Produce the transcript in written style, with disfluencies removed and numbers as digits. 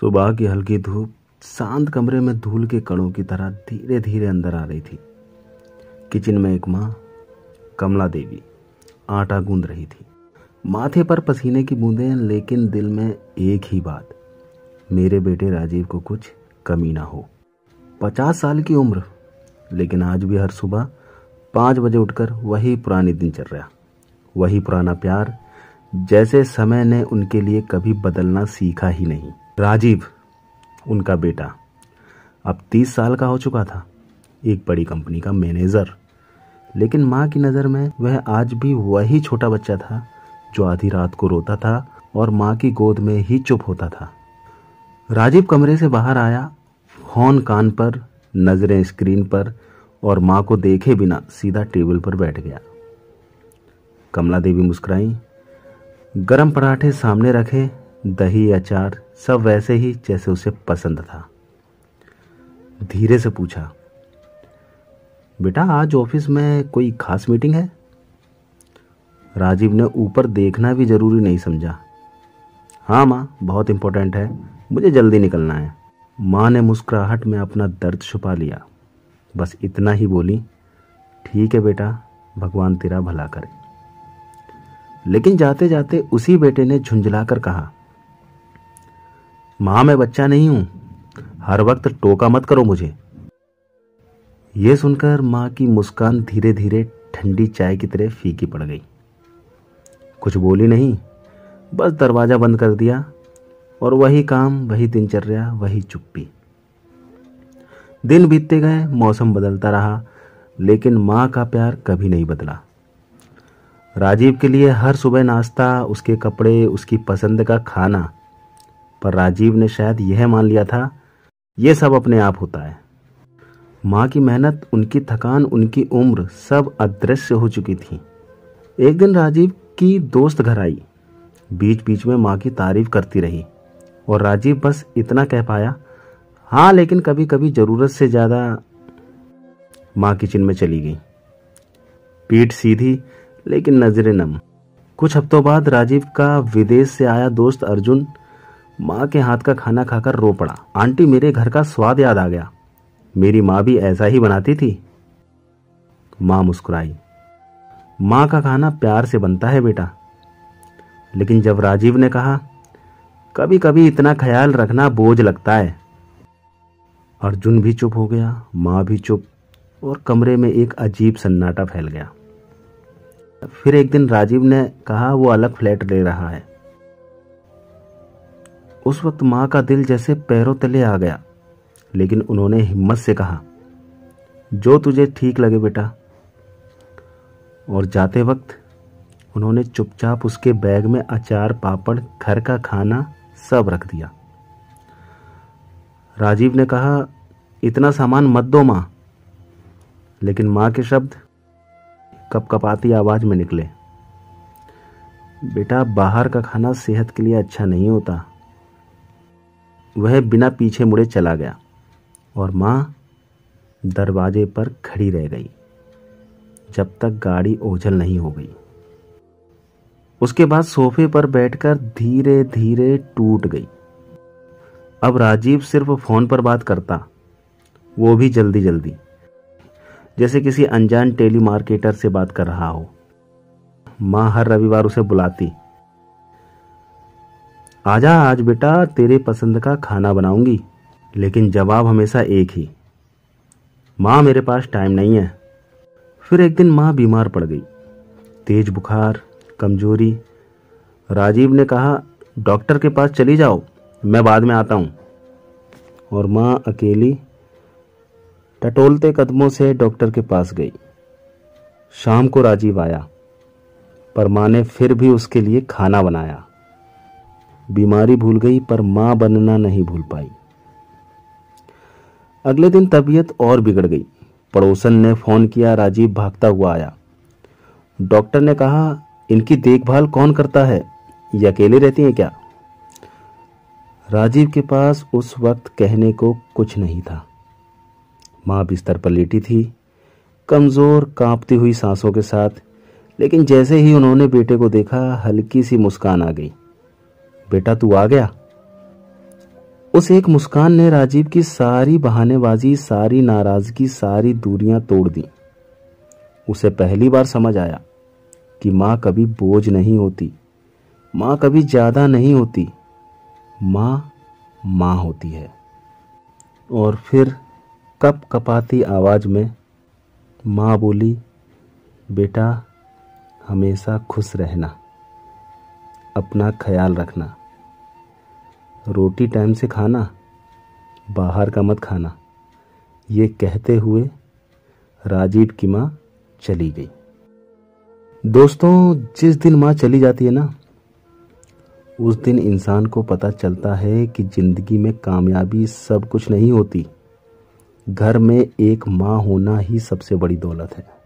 सुबह की हल्की धूप शांत कमरे में धूल के कणों की तरह धीरे धीरे अंदर आ रही थी। किचन में एक माँ, कमला देवी, आटा गूंद रही थी। माथे पर पसीने की बूंदें, लेकिन दिल में एक ही बात, मेरे बेटे राजीव को कुछ कमी ना हो। 50 साल की उम्र, लेकिन आज भी हर सुबह 5 बजे उठकर वही पुरानी दिनचर्या, वही पुराना प्यार, जैसे समय ने उनके लिए कभी बदलना सीखा ही नहीं। राजीव, उनका बेटा, अब 30 साल का हो चुका था, एक बड़ी कंपनी का मैनेजर, लेकिन माँ की नज़र में वह आज भी वही छोटा बच्चा था जो आधी रात को रोता था और माँ की गोद में ही चुप होता था। राजीव कमरे से बाहर आया, फोन कान पर, नजरें स्क्रीन पर, और माँ को देखे बिना सीधा टेबल पर बैठ गया। कमला देवी मुस्कुराई। गरम पराठे सामने रखे, दही, अचार, सब वैसे ही जैसे उसे पसंद था। धीरे से पूछा, बेटा आज ऑफिस में कोई खास मीटिंग है? राजीव ने ऊपर देखना भी जरूरी नहीं समझा। हाँ माँ, बहुत इंपॉर्टेंट है, मुझे जल्दी निकलना है। माँ ने मुस्कुराहट में अपना दर्द छुपा लिया, बस इतना ही बोली, ठीक है बेटा, भगवान तेरा भला करे। लेकिन जाते जाते उसी बेटे ने झुंझलाकर कहा, माँ मैं बच्चा नहीं हूं, हर वक्त टोका मत करो मुझे। यह सुनकर माँ की मुस्कान धीरे धीरे ठंडी चाय की तरह फीकी पड़ गई। कुछ बोली नहीं, बस दरवाजा बंद कर दिया, और वही काम, वही दिनचर्या, वही चुप्पी। दिन बीतते गए, मौसम बदलता रहा, लेकिन माँ का प्यार कभी नहीं बदला। राजीव के लिए हर सुबह नाश्ता, उसके कपड़े, उसकी पसंद का खाना, पर राजीव ने शायद यह मान लिया था यह सब अपने आप होता है। माँ की मेहनत, उनकी थकान, उनकी उम्र, सब अदृश्य हो चुकी थी। एक दिन राजीव की दोस्त घर आई, बीच बीच में माँ की तारीफ करती रही, और राजीव बस इतना कह पाया, हाँ लेकिन कभी कभी जरूरत से ज्यादा। माँ किचन में चली गई, पीठ सीधी लेकिन नजरें नम। कुछ हफ्तों बाद राजीव का विदेश से आया दोस्त अर्जुन माँ के हाथ का खाना खाकर रो पड़ा। आंटी, मेरे घर का स्वाद याद आ गया, मेरी माँ भी ऐसा ही बनाती थी। माँ मुस्कुराई। माँ का खाना प्यार से बनता है बेटा। लेकिन जब राजीव ने कहा, कभी कभी इतना ख्याल रखना बोझ लगता है, अर्जुन भी चुप हो गया, माँ भी चुप, और कमरे में एक अजीब सन्नाटा फैल गया। फिर एक दिन राजीव ने कहा वो अलग फ्लैट ले रहा है। उस वक्त माँ का दिल जैसे पैरों तले आ गया, लेकिन उन्होंने हिम्मत से कहा, जो तुझे ठीक लगे बेटा। और जाते वक्त उन्होंने चुपचाप उसके बैग में अचार, पापड़, घर का खाना सब रख दिया। राजीव ने कहा, इतना सामान मत दो माँ। लेकिन माँ के शब्द कपकपाती आवाज में निकले, बेटा बाहर का खाना सेहत के लिए अच्छा नहीं होता। वह बिना पीछे मुड़े चला गया, और माँ दरवाजे पर खड़ी रह गई जब तक गाड़ी ओझल नहीं हो गई। उसके बाद सोफे पर बैठकर धीरे धीरे टूट गई। अब राजीव सिर्फ फोन पर बात करता, वो भी जल्दी जल्दी, जैसे किसी अनजान टेली मार्केटर से बात कर रहा हो। माँ हर रविवार उसे बुलाती, आजा आज बेटा, तेरे पसंद का खाना बनाऊंगी। लेकिन जवाब हमेशा एक ही, माँ मेरे पास टाइम नहीं है। फिर एक दिन माँ बीमार पड़ गई, तेज बुखार, कमजोरी। राजीव ने कहा, डॉक्टर के पास चली जाओ, मैं बाद में आता हूँ। और माँ अकेली टटोलते कदमों से डॉक्टर के पास गई। शाम को राजीव आया, पर माँ ने फिर भी उसके लिए खाना बनाया। बीमारी भूल गई, पर माँ बनना नहीं भूल पाई। अगले दिन तबीयत और बिगड़ गई। पड़ोसन ने फोन किया, राजीव भागता हुआ आया। डॉक्टर ने कहा, इनकी देखभाल कौन करता है, ये अकेले रहती हैं क्या? राजीव के पास उस वक्त कहने को कुछ नहीं था। माँ बिस्तर पर लेटी थी, कमजोर, कांपती हुई सांसों के साथ। लेकिन जैसे ही उन्होंने बेटे को देखा, हल्की सी मुस्कान आ गई। बेटा तू आ गया? उस एक मुस्कान ने राजीव की सारी बहानेबाजी, सारी नाराजगी, सारी दूरियां तोड़ दी। उसे पहली बार समझ आया कि माँ कभी बोझ नहीं होती, माँ कभी ज्यादा नहीं होती, माँ माँ होती है। और फिर कप कपाती आवाज में माँ बोली, बेटा हमेशा खुश रहना, अपना ख्याल रखना, रोटी टाइम से खाना, बाहर का मत खाना। ये कहते हुए राजीव की माँ चली गई। दोस्तों, जिस दिन माँ चली जाती है ना, उस दिन इंसान को पता चलता है कि जिंदगी में कामयाबी सब कुछ नहीं होती। घर में एक माँ होना ही सबसे बड़ी दौलत है।